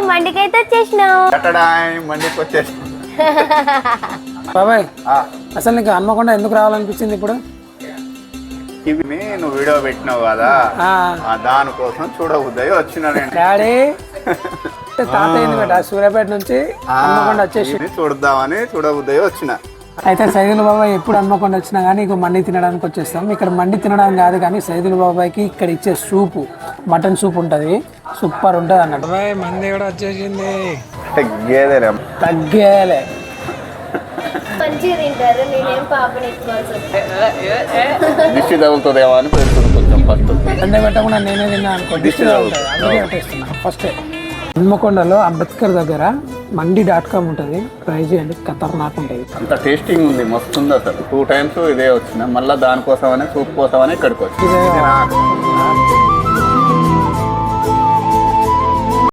మండికైతే వచ్చేసినావు మండికి వచ్చేసి బాబాయ్ అసలు నీకు హన్మకొండ ఎందుకు రావాలనిపించింది ఇప్పుడు? ఇవి నువ్వు వీడియో పెట్టినావు కదా దానికోసం చూడబుద్దాయి వచ్చిన డాడీ తాతయ్య బేట సూర్యాపేట నుంచి హన్మకొండ వచ్చేసి చూడదామని చూడబుద్దాయి వచ్చిన. అయితే సైదుల బాబాయ్ ఎప్పుడు హన్మకొండ వచ్చినా కానీ ఇక మండి తినడానికి వచ్చేస్తాం. ఇక్కడ మండి తినడం కాదు కానీ సైదుల బాబాయ్కి ఇక్కడ ఇచ్చే సూపు మటన్ సూప్ ఉంటుంది, సూపర్ ఉంటుంది అన్నట్టు. బాబాయ్ మంది కూడా వచ్చేసింది, తగ్గేలే మంచిగా తింటారు. నేనేం పాపని దిష్టి తగులుతుందేమో అని పెడుతుంది కొంచెం ఫస్ట్. అంటే పెట్టకుండా నేనే తిన్నా అనుకో దిష్టి తగులుతుంది, అందుకే పెట్టేస్తున్నా ఫస్ట్. హన్మకొండలో అంబేద్కర్ దగ్గర మండి.com ఉంటుంది, ట్రై చేయండి, ఖతర్నాక్ ఉంటుంది. అంత టేస్టింగ్ ఉంది, మస్తు ఉంది అసలు. 2 times ఇదే వచ్చిన, మళ్ళీ దానికోసమనే సూప్ కోసమనే ఇక్కడికి వచ్చి.